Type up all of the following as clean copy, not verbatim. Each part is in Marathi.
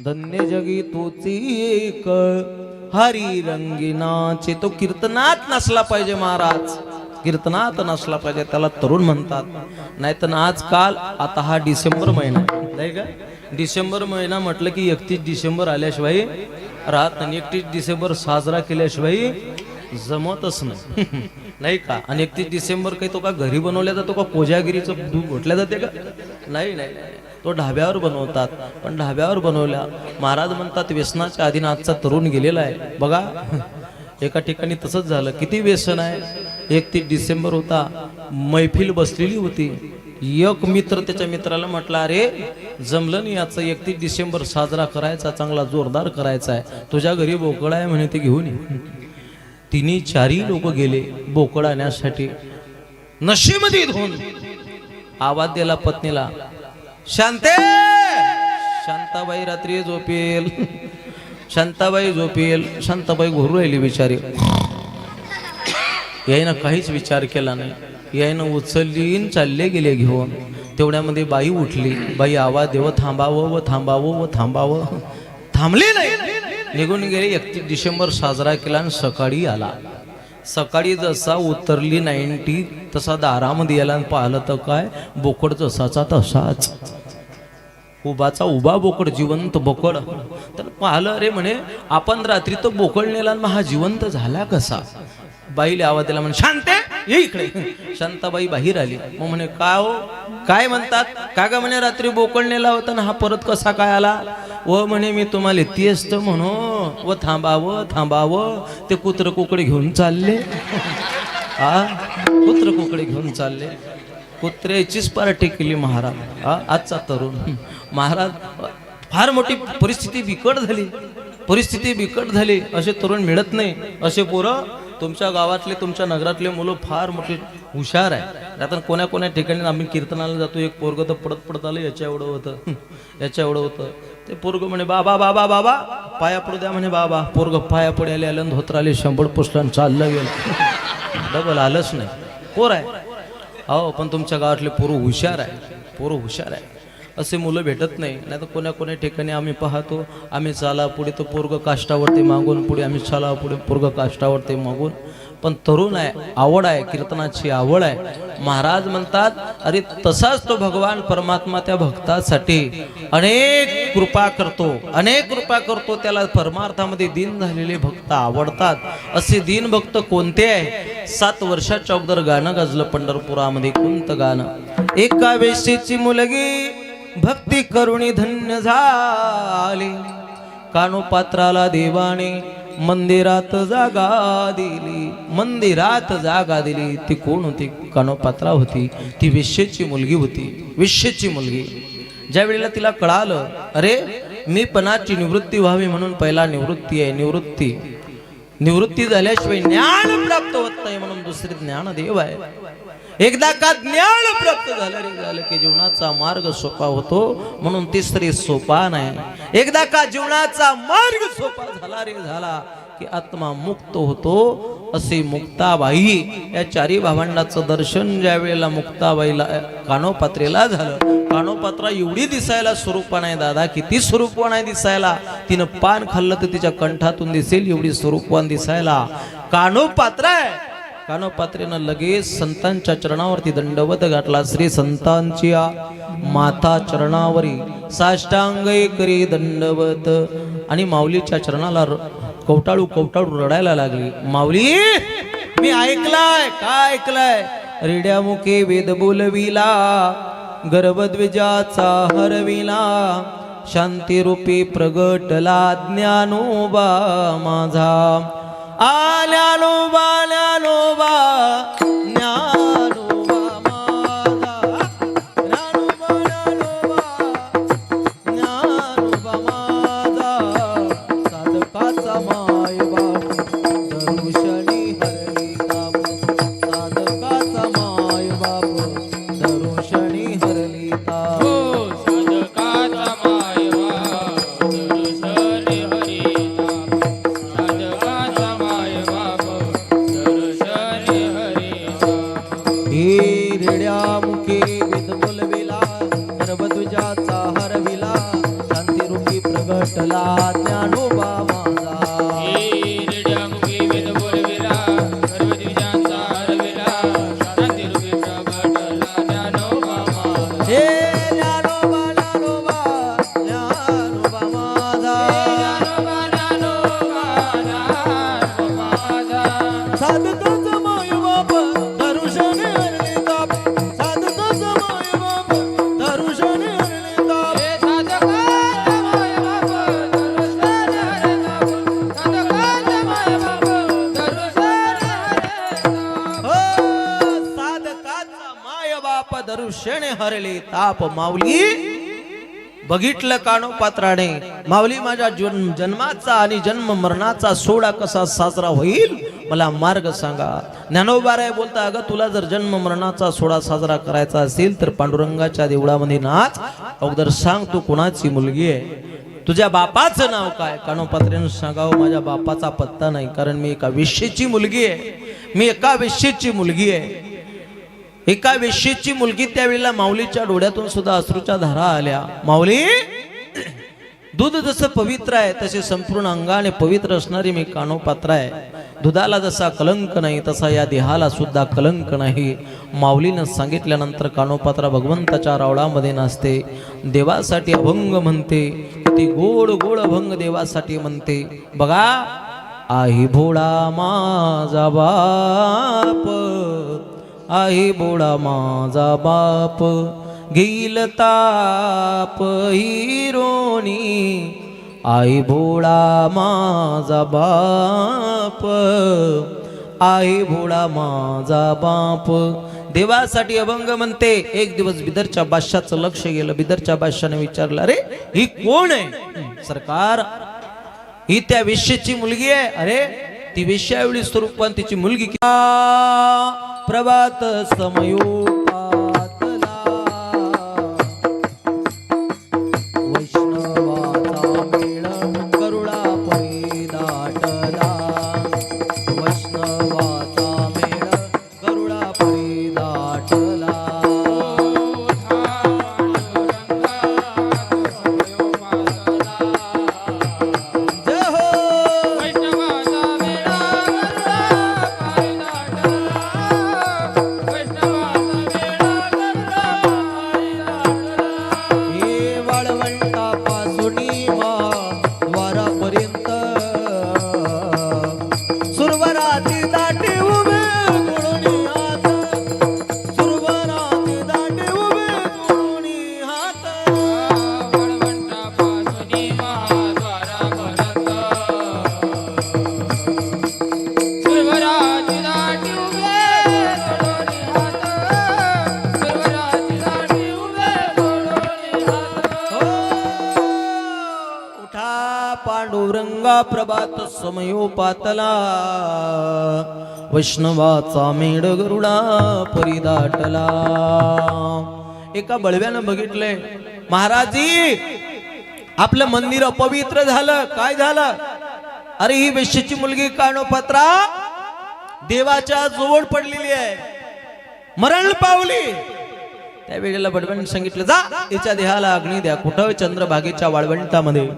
धन्य जगी तोची एक हरी रंगीनाचे. तो कीर्तनात नसला पाहिजे महाराज, कीर्तनात नसला पाहिजे, त्याला तरुण म्हणतात. नाही तर आजकाल आता हा डिसेंबर महिना नाही का, डिसेंबर महिना म्हटलं की 31 डिसेंबर आल्याशिवाय राहत नाही. 31 डिसेंबर साजरा केल्याशिवाय जमतच नाही नाही का. आणि 31 डिसेंबर काही तो का घरी बनवल्या जातो का, कोजागिरीचं दूध घोटल्या जाते का? नाही नाही, तो ढाब्यावर बनवतात. पण ढाब्यावर बनवल्या महाराज म्हणतात व्यसनाच्या आधीन आजचा तरुण गेलेला आहे. बघा एका ठिकाणी तसंच झालं. किती व्यसन आहे. 31 डिसेंबर होता, मैफिल बसलेली होती. एक मित्र त्याच्या मित्राला म्हटला, अरे जमलं नाही याचं 31 डिसेंबर साजरा करायचा, चांगला जोरदार करायचा आहे, तुझ्या घरी बोकड आहे म्हणे, ते घेऊन ये. तिन्ही चारही लोक गेले बोकड आणण्यासाठी. नशेमध्ये धुवून आवाज दिला पत्नीला, शांते. शांताबाई रात्री झोपेल, शांताबाई झोपेल. शांताबाई घोरू राहिली बिचारी. यायनं काहीच विचार केला नाही. यायनं उचलली चालले गेले घेऊन. तेवढ्यामध्ये बाई उठली. बाई आवाज देव, थांबावं व थांबावं व थांबावं. थांबले नाही, निघून गेले. 31 डिसेंबर साजरा केला आणि सकाळी आला. सकाळी जसा उतरली 90 तसा दारामध्ये याला पाहिलं तर काय, बोकड जसाचा तसाच, उभाचा उभा बोकड, जिवंत बोकड. तर पाहिलं, अरे म्हणे आपण रात्री तो बोकड नेला, मग हा जिवंत झाला कसा. बाईला आवाज दिला, म्हणे शांते ये इकडे. शांताबाई बाहेर आली. मग म्हणे काय हो, काय म्हणतात का ग. म्हणे रात्री बोकड नेला होता ना, हा परत कसा काय आला. व म्हणे मी तुम्हाला तेच तर म्हणू, व थांबावं थांबावं, ते कुत्र कुकडे घेऊन चालले. हा कुत्र कुकडे घेऊन चालले. कुत्र्याचीच पार्टी केली महाराज. हा आजचा तरुण महाराज. फार मोठी परिस्थिती बिकट झाली, परिस्थिती बिकट झाली. असे तरुण मिळत नाही. असे पोरं तुमच्या गावातले, तुमच्या नगरातले मुलं फार मोठे हुशार आहे. आता कोण्या कोण्या ठिकाणी आम्ही कीर्तनाला जातो, एक पोरग तर पडत पडत आलं, याच्या एवढं होतं, याच्या एवढं होतं. ते पोरग म्हणे बाबा बाबा बाबा पाया पडू द्या म्हणे. बाबा पोरग पाया पडायला आलं, धोत्र आले, शंभर पुसलं, चाललं गेलं, डबल आलंच नाही. पोर आहे अहो, पण तुमच्या गावातले पोरं हुशार आहे, पोरं हुशार आहे. असे मुलं भेटत नाही. नाही तर कोण्या कोण्या ठिकाणी आम्ही पाहतो, आम्ही चाला पुढे तर पोरग काष्टावरती मागून पुढे, आम्ही चाला पुढे पोरग काष्टावरती मागून. पण तरुण आहे, आवड आहे, कीर्तनाची आवड आहे. महाराज म्हणतात, अरे तसाच तो भगवान परमात्मा त्या भक्तासाठी अनेक कृपा करतो, अनेक कृपा करतो. त्याला परमार्थामध्ये दीन झालेले भक्त आवडतात. असे दीन भक्त कोणते आहे. 7 वर्षाच्या अगोदर गाणं गाजलं पंढरपुरामध्ये. कोणतं गाणं. एका वेशीची मुलगी भक्ती करुणी धन्य झाली, कानोपात्राला देवाने मंदिरात जागा दिली, मंदिरात जागा दिली. ती कोण होती. कानोपात्रा होती. ती वेश्येची मुलगी होती, वेश्येची मुलगी. ज्या वेळेला तिला कळालं, अरे मी पणाची निवृत्ती व्हावी म्हणून पहिला निवृत्ती आहे, निवृत्ती, निवृत्ती झाल्याशिवाय ज्ञान प्राप्त होत नाही म्हणून दुसरे ज्ञानदेव आहे. एकदा का ज्ञान प्राप्त झालं रे झालं की जीवनाचा मार्ग सोपा होतो, म्हणून तिसरी सोपान आहे. एकदा का जीवनाचा मार्ग सोपा झाला रे झाला की आत्मा मुक्त होतो. असे मुक्ताबाई या चारी भावंडाचं दर्शन ज्या वेळेला मुक्ताबाईला कानोपात्रेला झालं. कानोपात्रा एवढी दिसायला स्वरूपान आहे दादा, किती स्वरूपवान आहे दिसायला. तिनं पान खाल्लं तर तिच्या कंठातून दिसेल एवढी स्वरूपवान दिसायला कानोपात्रा आहे. कानोपात्रेनं लगेच संतांच्या चरणावरती दंडवत घातला. श्री संतांची माता चरणावरी साष्टांग करी दंडवत. आणि माऊलीच्या चरणाला कवटाळू कवटाळू रडायला लागली. माऊली मी ऐकलाय. काय ऐकलाय. रेड्यामुखे वेद बोलविला, गर्भद्विजाचा हरविला, शांतिरूपी प्रगटला ज्ञानोबा माझा. आल्यानोबा आल्यानोबा ज्ञानोबा माझा, ज्ञानोबा ज्ञानोबा ज्ञानोबा माझा. साधकाचा माय बाप दरुशनी हरली ताप, साधकाचा माय बाप दरुशनी हरली ताप. रेड्यामुखे वेद बोलविला, गर्भध्वजाचा हरविला, शांतिरूपी प्रगट प्रगटला ज्ञानोबा माझा दरुषणे हरले ताप माऊली बघितलं कानोपात्राने माऊली माझ्या जन्माचा आणि जन्म मरणाचा सोहळा कसा साजरा होईल मला मार्ग सांगा. ज्ञानोबाराय बोलता अगं तुला जर जन्म मरणाचा सोहळा साजरा करायचा असेल तर पांडुरंगाच्या देवळामध्ये नाच. अगोदर सांग तू कोणाची मुलगी आहे, तुझ्या बापाचं नाव काय. कानोपात्रेने सांगावं माझ्या बापाचा पत्ता नाही कारण मी एका वेश्येची मुलगी आहे. मी एका वेश्येची मुलगी आहे. एका वेश्येची मुलगी त्यावेळेला माऊलीच्या डोळ्यातून सुद्धा अश्रूच्या धारा आल्या. माऊली दूध जसं पवित्र आहे तसे संपूर्ण अंगाने पवित्र असणारी मी कानोपात्र आहे. दुधाला जसा कलंक नाही तसा या देहाला सुद्धा कलंक नाही. माऊलीनं सांगितल्यानंतर कानोपात्रा भगवंताच्या रावळामध्ये नाचते. देवासाठी अभंग म्हणते. ती गोड गोड अभंग देवासाठी म्हणते. बघा आई भोळा माझा बाप, आई बोळा माझा बाप, घेईल ताप हिरोनी. आई भोळा माझा बाप, आई भोळा माझा बाप. देवासाठी अभंग म्हणते. एक दिवस बिदरच्या बादशाचं लक्ष गेलं. बिदरच्या बादशाने विचारलं अरे ही कोण आहे. सरकार ही त्या वेश्येची मुलगी आहे. अरे ती वेश्या एवढी स्वरूपान तिची मुलगी प्रभात समयोपातला वैष्णवाचा मेळ गरुडा परी दाटला. वैष्णवाचा मेळ गरुडा परी दाटला. पांडुरंगा प्रभात समयोपातला वैष्णवाचा मेढ गरुडा परिदाटला. एका बळव्यानं बघितलंय महाराजी आपलं मंदिर अपवित्र झालं. काय झालं. अरे ही वेश्येची मुलगी कानोपात्रा देवाच्या जवळ पडलेली आहे, मरण पावली. त्यावेळेला बडव्याने सांगितलं जा हिच्या देहाला अग्नी द्या. कुठं चंद्रभागेच्या वाळवंटामध्ये.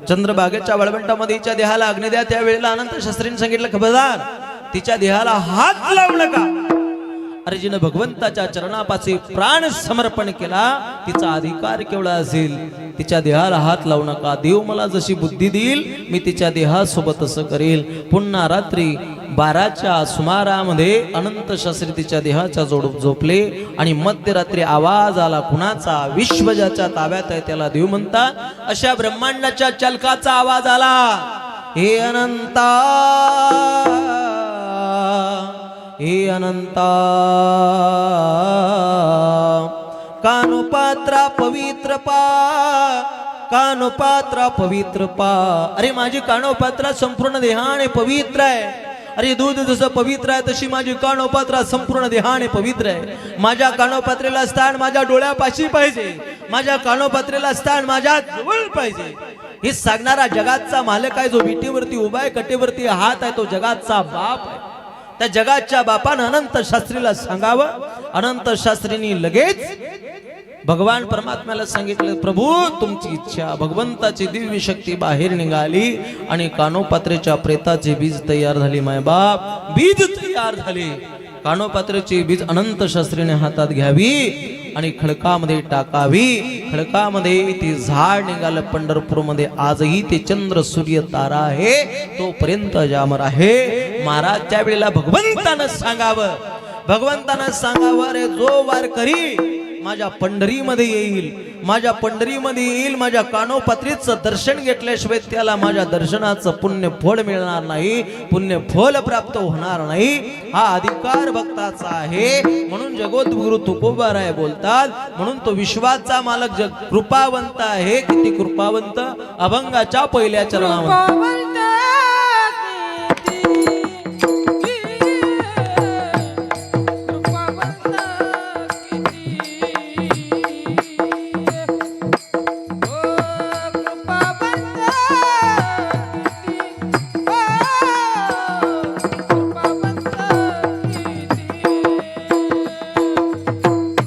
चंद्रभागेच्या वाळवंटामध्ये हिच्या देहाला अग्नी द्या. त्यावेळेला अनंत शास्त्रींनी सांगितलं खबरदार तिच्या देहाला हात लावू नका. अरे जिने भगवंताच्या चरणापाशी प्राण समर्पण केला तिचा अधिकार केवढा असेल. तिच्या देहाला हात लावू नका. देव मला जशी बुद्धी देईल मी तिच्या देहासोबत असं करेल. पुन्हा रात्री 12च्या सुमारामध्ये अनंत शास्त्री तिच्या देहाच्या जोड झोपले आणि मध्यरात्री आवाज आला. कुणाचा. विश्व ज्याच्या ताब्यात आहे त्याला देव म्हणतात. अशा ब्रह्मांडाच्या चालकाचा आवाज आला. हे अनंता, हे अनंता, कानोपात्रा पवित्र पा, कानोपात्रा पवित्र पा. अरे माझी कानोपात्रा संपूर्ण देहाने पवित्र आहे. अरे दूध जसं पवित्र आहे तशी माझी कानोपात्रा संपूर्ण देहाने पवित्र आहे. माझ्या कानोपात्रेला स्थान माझ्या डोळ्यापाशी पाहिजे. माझ्या कानोपात्रेला स्थान माझ्या जवळ पाहिजे. हे सांगणारा जगाचा मालक आहे. जो विटेवरती उभा आहे, कटेवरती हात आहे, तो जगाचा बाप आहे. त्या जगाच्या बापानं अनंत शास्त्रीला सांगावं. अनंत शास्त्रींनी लगेच भगवान परमात्म्याला सांगितलं, प्रभू तुमची इच्छा. भगवंताची दिव्य शक्ती बाहेर निघाली आणि कानोपात्रेच्या प्रेताचे बीज तयार झाले. मायबाप, बीज तयार झाले. कानोपात्रेचे बीज अनंत शस्त्रीने हातात घ्यावी आणि खडकामध्ये टाकावी. खडकामध्ये ते झाड निघालं. पंढरपूरमध्ये आजही ते चंद्र सूर्य तारा आहे, तोपर्यंत अजामर आहे. महाराज त्या वेळेला भगवंतानं सांगावं, भगवंतानं सांगावं, रे जो वारकरी माझ्या पंढरीमध्ये येईल, माझ्या पंढरीमध्ये येईल, माझ्या कानोपात्रीचं दर्शन घेतल्याशिवाय त्याला माझ्या दर्शनाचं पुण्य फळ मिळणार नाही, पुण्य फळ प्राप्त होणार नाही. हा अधिकार भक्ताचा आहे. म्हणून जगद्गुरु तुकोबाराय बोलतात, म्हणून तो विश्वाचा मालक कृपावंत आहे. किती कृपावंत, अभंगाच्या पहिल्या चरणावर